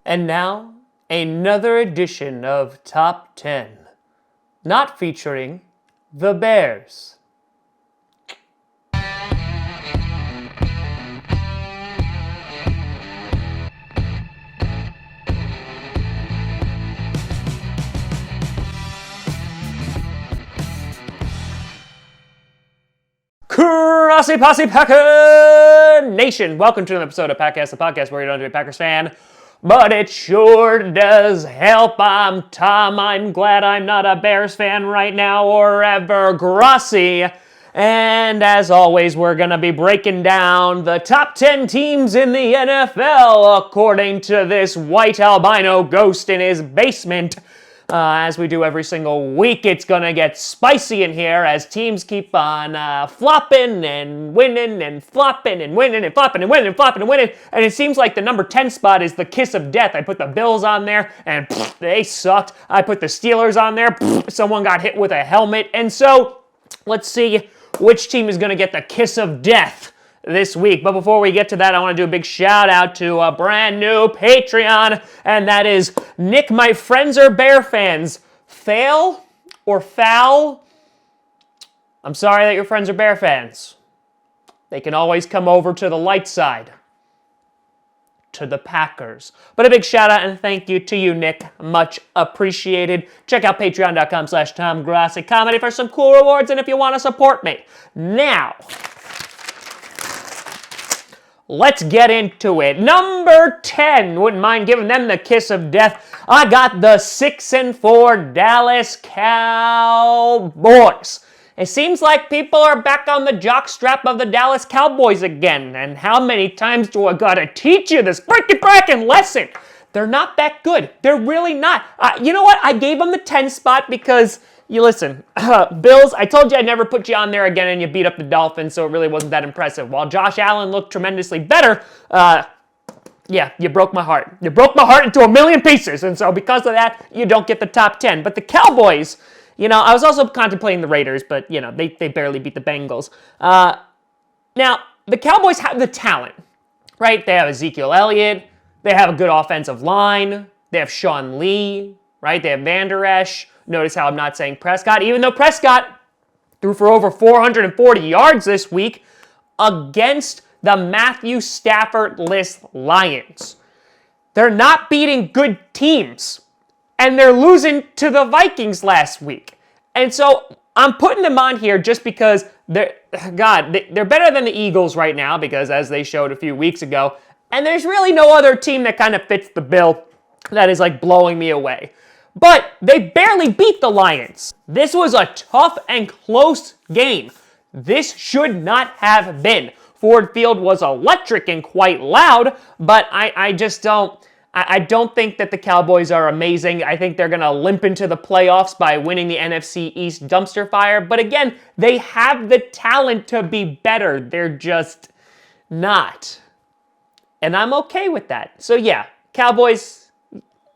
And now, another edition of Top 10, not featuring the Bears. Grossi Posse Packer Nation, welcome to an episode of Packcast, the podcast where you don't have to be a Packers fan, but it sure does help. I'm Tom. I'm glad I'm not a Bears fan right now or ever. Grossi. And as always, we're going to be breaking down the top 10 teams in the NFL according to this white albino ghost in his basement. As we do every single week, it's going to get spicy in here as teams keep on flopping and winning and flopping and winning and flopping and winning and flopping and winning. And it seems like the number 10 spot is the kiss of death. I put the Bills on there and they sucked. I put the Steelers on there. Someone got hit with a helmet. And so let's see which team is going to get the kiss of death this week. But before we get to that, I want to do a big shout out to a brand new Patreon, and that is Nick. My friends are Bear fans. Fail or foul? I'm sorry that your friends are Bear fans. They can always come over to the light side, to the Packers. But a big shout out and thank you to you, Nick. Much appreciated. Check out patreon.com/Tom Grossi Comedy for some cool rewards and if you want to support me. Now, let's get into it. Number 10, wouldn't mind giving them the kiss of death. I got the 6-4 Dallas Cowboys. It seems like people are back on the jockstrap of the Dallas Cowboys again. And how many times do I gotta teach you this freaking lesson? They're not that good. They're really not. You know what? I gave them the 10 spot because, you listen, Bills, I told you I'd never put you on there again and you beat up the Dolphins, so it really wasn't that impressive. While Josh Allen looked tremendously better, yeah, you broke my heart. You broke my heart into a million pieces, and so because of that, you don't get the top 10. But the Cowboys, you know, I was also contemplating the Raiders, but, you know, they barely beat the Bengals. Now, the Cowboys have the talent, right? They have Ezekiel Elliott. They have a good offensive line. They have Sean Lee, right? They have Van Der Esch. Notice how I'm not saying Prescott, even though Prescott threw for over 440 yards this week against the Matthew Stafford-less Lions. They're not beating good teams, and they're losing to the Vikings last week. And so I'm putting them on here just because they're better than the Eagles right now because, as they showed a few weeks ago, and there's really no other team that kind of fits the bill that is like blowing me away. But they barely beat the Lions. This was a tough and close game. This should not have been. Ford Field was electric and quite loud, but I don't think that the Cowboys are amazing. I think they're going to limp into the playoffs by winning the NFC East dumpster fire. But again, they have the talent to be better. They're just not. And I'm okay with that. So yeah, Cowboys,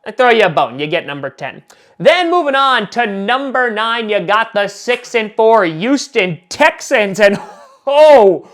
I throw you a bone. You get number 10. Then moving on to number 9, you got the 6-4 Houston Texans. And oh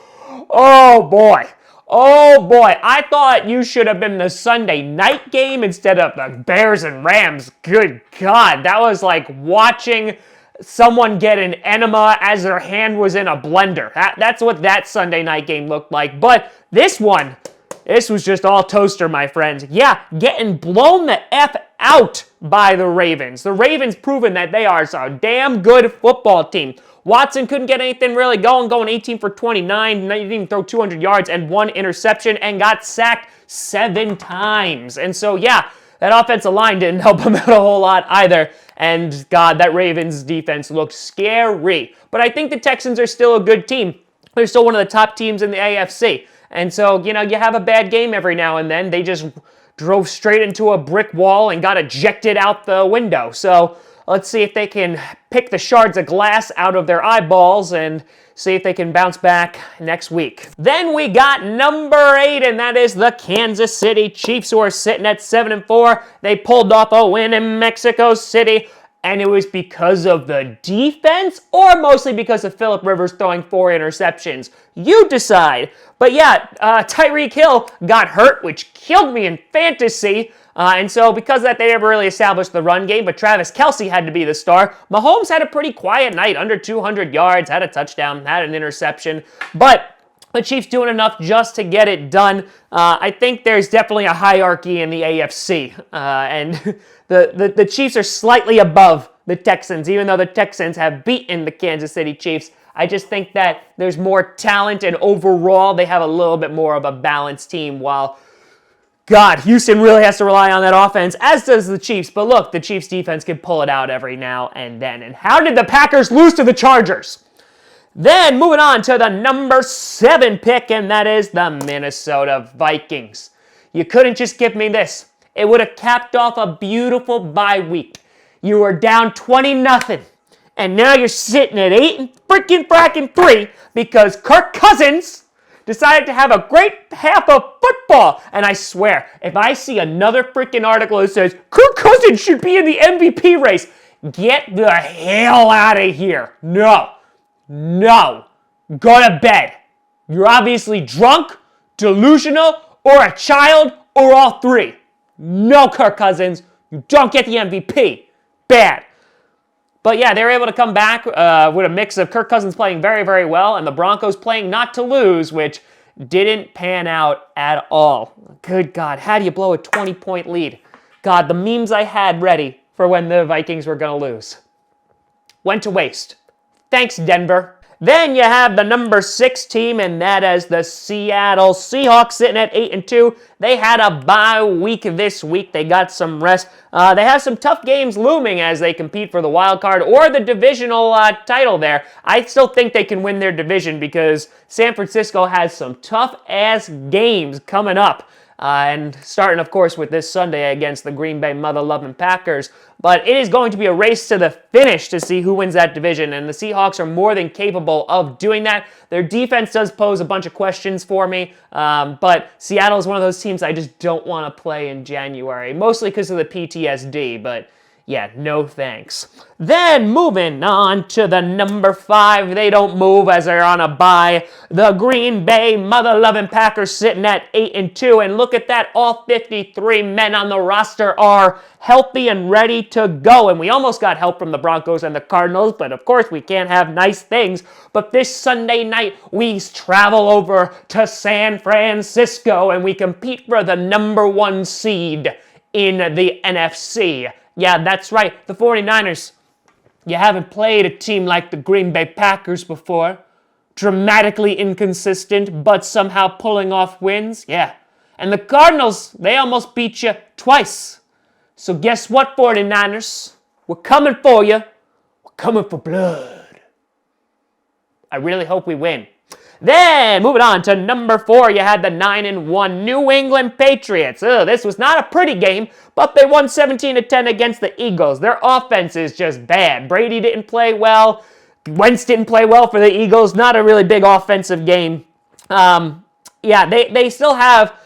boy. I thought you should have been the Sunday night game instead of the Bears and Rams. Good God. That was like watching someone get an enema as their hand was in a blender. That's what that Sunday night game looked like. But this was just all toaster, my friends. Yeah, getting blown the F out by the Ravens. The Ravens proven that they are a damn good football team. Watson couldn't get anything really going 18 for 29, didn't even throw 200 yards and 1 interception and got sacked 7 times. And so, yeah, that offensive line didn't help him out a whole lot either. And, God, that Ravens defense looked scary. But I think the Texans are still a good team. They're still one of the top teams in the AFC. And so, you know, you have a bad game every now and then. They just drove straight into a brick wall and got ejected out the window. So let's see if they can pick the shards of glass out of their eyeballs and see if they can bounce back next week. Then we got number 8, and that is the Kansas City Chiefs, who are sitting at 7-4. They pulled off a win in Mexico City and it was because of the defense or mostly because of Phillip Rivers throwing 4 interceptions? You decide. But yeah, Tyreek Hill got hurt, which killed me in fantasy. And so because of that, they never really established the run game, but Travis Kelce had to be the star. Mahomes had a pretty quiet night, under 200 yards, had a touchdown, had an interception. But the Chiefs doing enough just to get it done. I think there's definitely a hierarchy in the AFC. And the Chiefs are slightly above the Texans, even though the Texans have beaten the Kansas City Chiefs. I just think that there's more talent, and overall they have a little bit more of a balanced team, while God, Houston really has to rely on that offense, as does the Chiefs. But look, the Chiefs defense can pull it out every now and then. And how did the Packers lose to the Chargers? Then moving on to the number 7 pick, and that is the Minnesota Vikings. You couldn't just give me this. It would have capped off a beautiful bye week. You were down 20-0, and now you're sitting at 8-3 because Kirk Cousins decided to have a great half of football. And I swear, if I see another freaking article that says, Kirk Cousins should be in the MVP race, get the hell out of here. No. Go to bed. You're obviously drunk, delusional, or a child, or all three. No, Kirk Cousins. You don't get the MVP. Bad. But yeah, they were able to come back with a mix of Kirk Cousins playing very, very well and the Broncos playing not to lose, which didn't pan out at all. Good God, how do you blow a 20-point lead? God, the memes I had ready for when the Vikings were going to lose went to waste. Thanks, Denver. Then you have the number 6 team, and that is the Seattle Seahawks, sitting at 8-2. They had a bye week this week. They got some rest. They have some tough games looming as they compete for the wild card or the divisional title there. I still think they can win their division because San Francisco has some tough-ass games coming up. And starting, of course, with this Sunday against the Green Bay mother-loving Packers. But it is going to be a race to the finish to see who wins that division, and the Seahawks are more than capable of doing that. Their defense does pose a bunch of questions for me, but Seattle is one of those teams I just don't want to play in January, mostly because of the PTSD, but yeah, no thanks. Then moving on to the number 5. They don't move as they're on a bye. The Green Bay mother-loving Packers sitting at 8-2. And look at that. All 53 men on the roster are healthy and ready to go. And we almost got help from the Broncos and the Cardinals. But of course, we can't have nice things. But this Sunday night, we travel over to San Francisco. And we compete for the number 1 seed in the NFC. Yeah, that's right. The 49ers. You haven't played a team like the Green Bay Packers before. Dramatically inconsistent, but somehow pulling off wins. Yeah. And the Cardinals, they almost beat you twice. So guess what, 49ers? We're coming for you. We're coming for blood. I really hope we win. Then, moving on to number 4, you had the 9-1 New England Patriots. This was not a pretty game, but they won 17-10 against the Eagles. Their offense is just bad. Brady didn't play well. Wentz didn't play well for the Eagles. Not a really big offensive game. They still have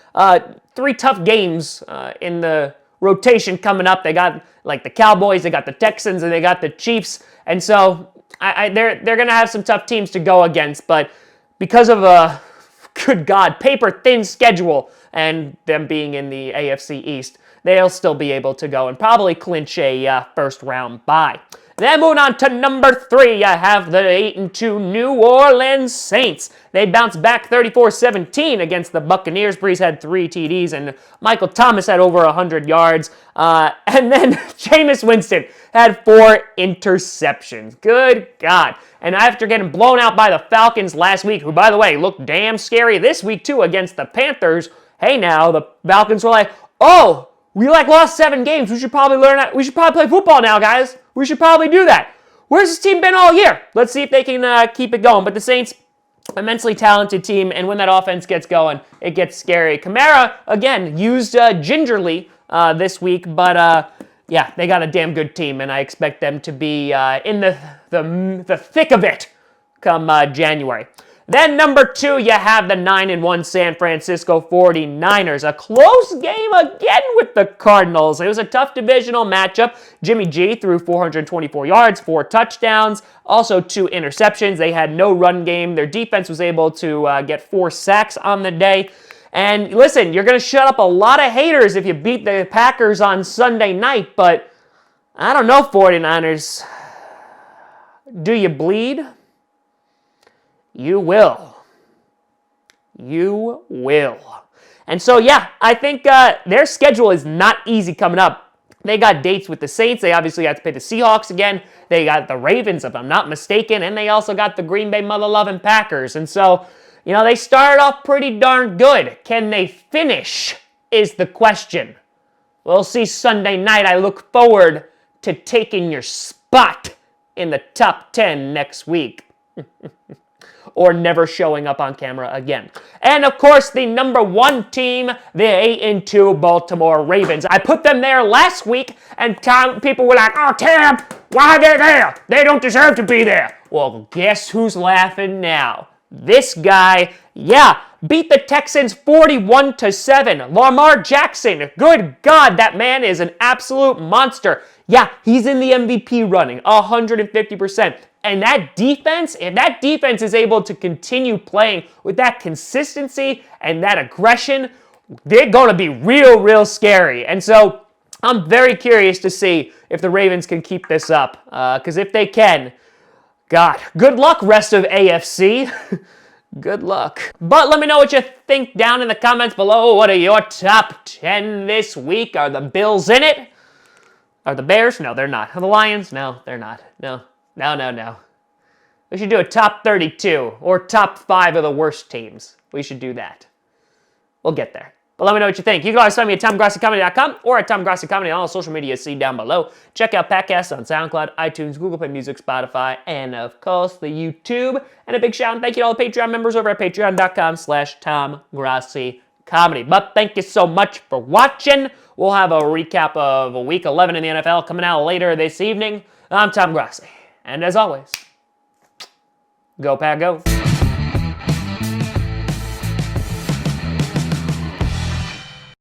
3 tough games in the rotation coming up. They got like the Cowboys, they got the Texans, and they got the Chiefs. And so they're going to have some tough teams to go against, but because of a, good God, paper-thin schedule and them being in the AFC East, they'll still be able to go and probably clinch a first-round bye. Then moving on to number 3, you have the 8-2 New Orleans Saints. They bounced back 34-17 against the Buccaneers. Breeze had 3 TDs, and Michael Thomas had over 100 yards. And then Jameis Winston had 4 interceptions. Good God. And after getting blown out by the Falcons last week, who, by the way, looked damn scary this week, too, against the Panthers, hey, now, the Falcons were like, oh, we lost 7 games. We should probably play football now, guys. We should probably do that. Where's this team been all year? Let's see if they can keep it going. But the Saints, immensely talented team, and when that offense gets going, it gets scary. Kamara, again, used gingerly this week, but yeah, they got a damn good team, and I expect them to be in the thick of it come January. Then number 2, you have the 9-1 San Francisco 49ers. A close game again with the Cardinals. It was a tough divisional matchup. Jimmy G threw 424 yards, 4 touchdowns, also 2 interceptions. They had no run game. Their defense was able to get 4 sacks on the day. And listen, you're going to shut up a lot of haters if you beat the Packers on Sunday night, but I don't know, 49ers. Do you bleed? You will. You will. And so, yeah, I think their schedule is not easy coming up. They got dates with the Saints. They obviously got to play the Seahawks again. They got the Ravens, if I'm not mistaken. And they also got the Green Bay mother-loving Packers. And so, you know, they started off pretty darn good. Can they finish is the question. We'll see Sunday night. I look forward to taking your spot in the top 10 next week. Or never showing up on camera again. And of course, the number 1 team, the 8-2 Baltimore Ravens. I put them there last week, and people were like, "Oh, Tam, why are they there? They don't deserve to be there." Well, guess who's laughing now? This guy, yeah, beat the Texans 41-7. Lamar Jackson, good God, that man is an absolute monster. Yeah, he's in the MVP running, 150%. And that defense, if that defense is able to continue playing with that consistency and that aggression, they're going to be real scary. And so I'm very curious to see if the Ravens can keep this up. Because if they can, God, good luck, rest of AFC. Good luck. But let me know what you think down in the comments below. What are your top 10 this week? Are the Bills in it? Are the Bears? No, they're not. Are the Lions? No, they're not. No. We should do a top 32 or top 5 of the worst teams. We should do that. We'll get there. But let me know what you think. You can always find me at TomGrossiComedy.com or at TomGrossiComedy on all social media. See down below. Check out podcasts on SoundCloud, iTunes, Google Play Music, Spotify, and of course the YouTube. And a big shout out and thank you to all the Patreon members over at patreon.com/TomGrossiComedy. But thank you so much for watching. We'll have a recap of Week 11 in the NFL coming out later this evening. I'm Tom Grossi. And as always, go Pack Go.